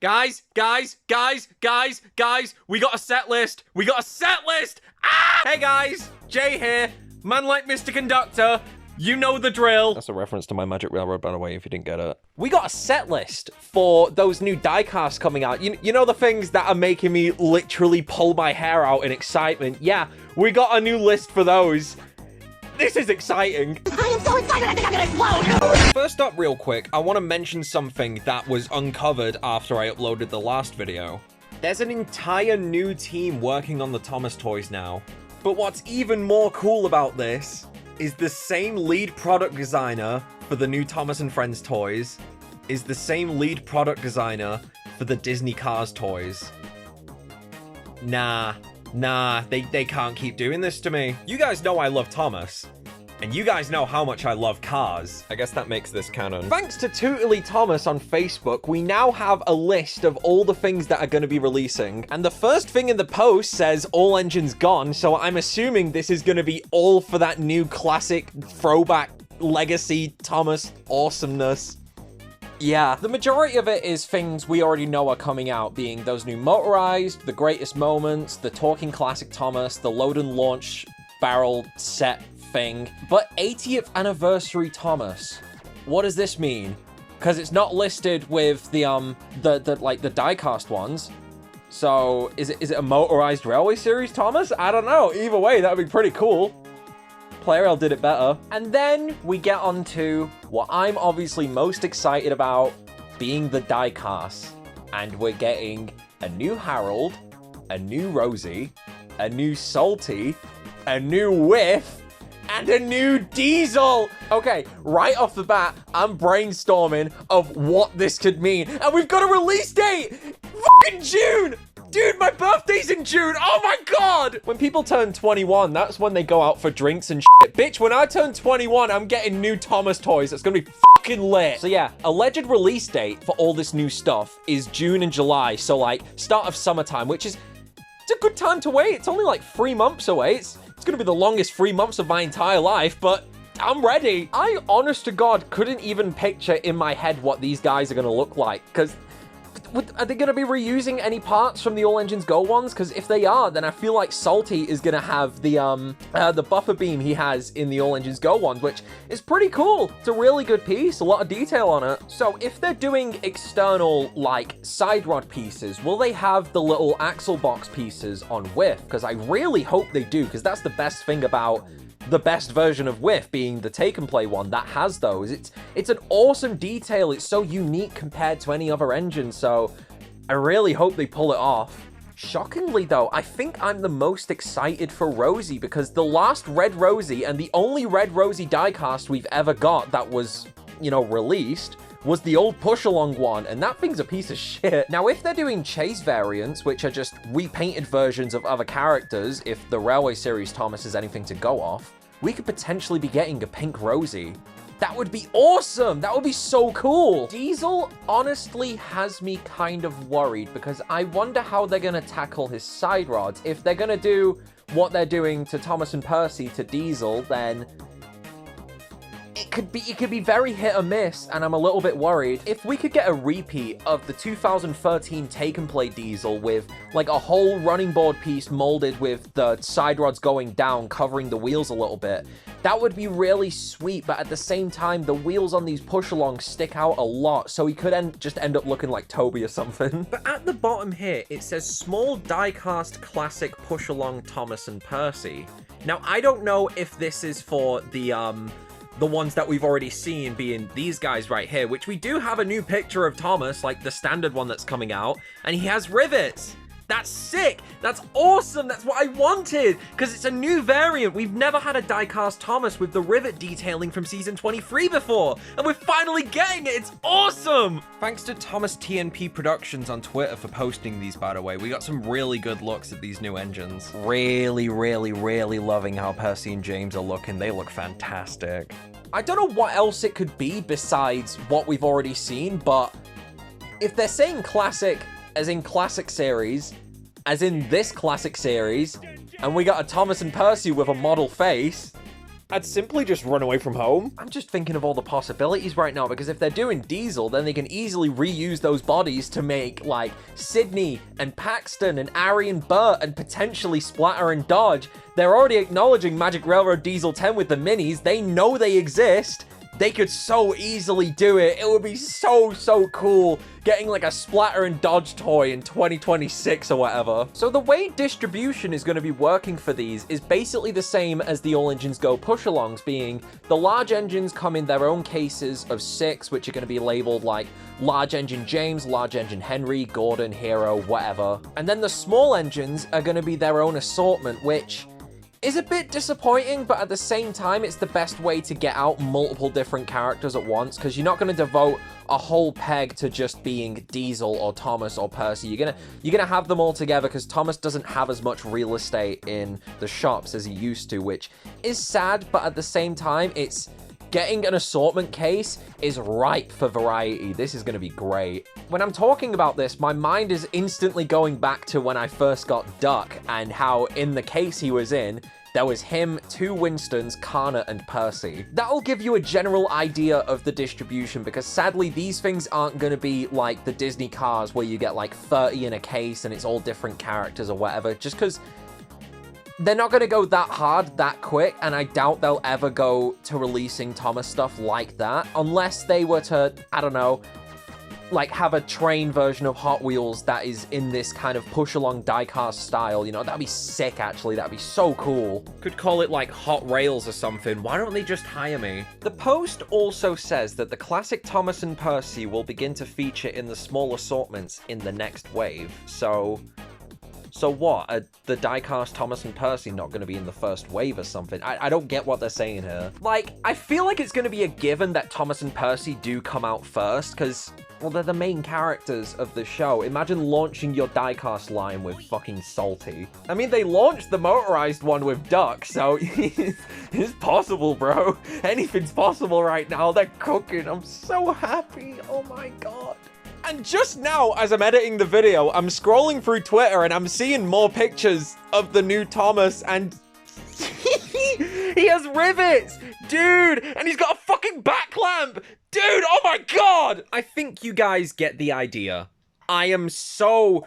Guys, we got a set list. Ah! Hey guys, Jay here. Man like Mr. Conductor. You know the drill. That's a reference to my Magic Railroad, by the way, if you didn't get it. We got a set list for those new diecasts coming out. You know the things that are making me literally pull my hair out in excitement? Yeah, we got a new list for those. This is exciting. I am so excited, I think I'm gonna explode. First up, real quick, I want to mention something that was uncovered after I uploaded the last video. There's an entire new team working on the Thomas toys now. But what's even more cool about this is the same lead product designer for the new Thomas and Friends toys is the same lead product designer for the Disney Cars toys. Nah, they can't keep doing this to me. You guys know I love Thomas, and you guys know how much I love Cars. I guess that makes this canon. Thanks to Tootally Thomas on Facebook, we now have a list of all the things that are going to be releasing. And the first thing in the post says all engines gone, so I'm assuming this is going to be all for that new classic throwback legacy Thomas awesomeness. Yeah, the majority of it is things we already know are coming out, being those new motorized, the greatest moments, the talking classic Thomas, the load and launch barrel set thing. But 80th anniversary Thomas, what does this mean? Because it's not listed with the diecast ones. So is it a motorized railway series Thomas? I don't know. Either way, that would be pretty cool. Playrail did it better. And then we get on to what I'm obviously most excited about, being the diecast. And we're getting a new Harold, a new Rosie, a new Salty, a new Whiff, and a new Diesel. Okay, right off the bat, I'm brainstorming of what this could mean. And we've got a release date! Fucking June! Dude, my birthday's in June! Oh my god! When people turn 21, that's when they go out for drinks and shit. Bitch, when I turn 21, I'm getting new Thomas toys. It's gonna be fucking lit. So yeah, alleged release date for all this new stuff is June and July. So like, start of summertime, which is, it's a good time to wait. It's only like 3 months away. It's gonna be the longest 3 months of my entire life, but I'm ready. I, honest to God, couldn't even picture in my head what these guys are gonna look like, because are they going to be reusing any parts from the All Engines Go ones? Because if they are, then I feel like Salty is going to have the buffer beam he has in the All Engines Go ones, which is pretty cool. It's a really good piece, a lot of detail on it. So if they're doing external, like, side rod pieces, will they have the little axle box pieces on Whiff? Because I really hope they do, because that's the best thing about the best version of Whiff, being the take and play one that has those. It's an awesome detail. It's so unique compared to any other engine, so I really hope they pull it off. Shockingly though, I think I'm the most excited for Rosie, because the last Red Rosie and the only Red Rosie diecast we've ever got that was, you know, released was the old push-along one, and that thing's a piece of shit. Now, if they're doing chase variants, which are just repainted versions of other characters, if the Railway Series Thomas is anything to go off, we could potentially be getting a pink Rosie. That would be awesome! That would be so cool! Diesel honestly has me kind of worried, because I wonder how they're gonna tackle his side rods. If they're gonna do what they're doing to Thomas and Percy to Diesel, then it could be very hit or miss, and I'm a little bit worried. If we could get a repeat of the 2013 Take and Play Diesel with like a whole running board piece molded with the side rods going down, covering the wheels a little bit, that would be really sweet. But at the same time, the wheels on these push-alongs stick out a lot, so he could just end up looking like Toby or something. But at the bottom here, it says small diecast classic push-along Thomas and Percy. Now, I don't know if this is for the ones that we've already seen, being these guys right here, which we do have a new picture of Thomas, like the standard one that's coming out, and he has rivets. That's sick. That's awesome. That's what I wanted, because it's a new variant. We've never had a diecast Thomas with the rivet detailing from season 23 before, and we're finally getting it. It's awesome. Thanks to Thomas TNP Productions on Twitter for posting these, by the way. We got some really good looks at these new engines. Really, really, really loving how Percy and James are looking. They look fantastic. I don't know what else it could be besides what we've already seen, but if they're saying classic, as in classic series, as in this classic series, and we got a Thomas and Percy with a model face, I'd simply just run away from home. I'm just thinking of all the possibilities right now, because if they're doing Diesel, then they can easily reuse those bodies to make, like, Sydney and Paxton and Ari and Bert and potentially Splatter and Dodge. They're already acknowledging Magic Railroad Diesel 10 with the minis. They know they exist. They could so easily do it. It would be so, so cool getting like a Splatter and Dodge toy in 2026 or whatever. So the way distribution is going to be working for these is basically the same as the All Engines Go push-alongs, being the large engines come in their own cases of 6, which are going to be labeled like Large Engine James, Large Engine Henry, Gordon, Hero, whatever. And then the small engines are going to be their own assortment, which is a bit disappointing, but at the same time, it's the best way to get out multiple different characters at once, because you're not going to devote a whole peg to just being Diesel or Thomas or Percy. You're gonna have them all together, because Thomas doesn't have as much real estate in the shops as he used to, which is sad, but at the same time, it's getting an assortment case is ripe for variety. This is going to be great. When I'm talking about this, my mind is instantly going back to when I first got Duck and how in the case he was in, there was him, 2 Winstons, Kana, and Percy. That'll give you a general idea of the distribution, because sadly, these things aren't going to be like the Disney cars where you get like 30 in a case and it's all different characters or whatever, just because they're not going to go that hard that quick, and I doubt they'll ever go to releasing Thomas stuff like that, unless they were to, I don't know, like have a train version of Hot Wheels that is in this kind of push-along diecast style, you know? That'd be sick, actually. That'd be so cool. Could call it like Hot Rails or something. Why don't they just hire me? The post also says that the classic Thomas and Percy will begin to feature in the small assortments in the next wave, So what? Are the diecast Thomas and Percy not going to be in the first wave or something? I don't get what they're saying here. Like, I feel like it's going to be a given that Thomas and Percy do come out first, because, well, they're the main characters of the show. Imagine launching your diecast line with fucking Salty. I mean, they launched the motorized one with Duck, so it's possible, bro. Anything's possible right now. They're cooking. I'm so happy. Oh my god. And just now, as I'm editing the video, I'm scrolling through Twitter and I'm seeing more pictures of the new Thomas, and he has rivets, dude, and he's got a fucking back lamp, dude, oh my god! I think you guys get the idea. I am so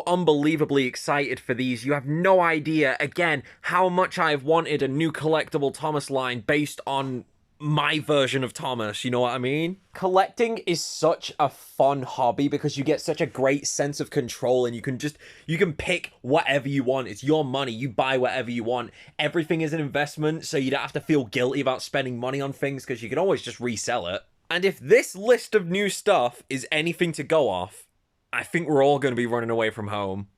unbelievably excited for these. You have no idea, again, how much I've wanted a new collectible Thomas line based on my version of Thomas, you know what I mean? Collecting is such a fun hobby because you get such a great sense of control, and you can pick whatever you want. It's your money. You buy whatever you want. Everything is an investment, so you don't have to feel guilty about spending money on things because you can always just resell it. And if this list of new stuff is anything to go off, I think we're all going to be running away from home.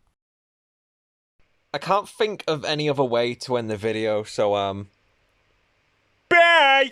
I can't think of any other way to end the video, so, bye!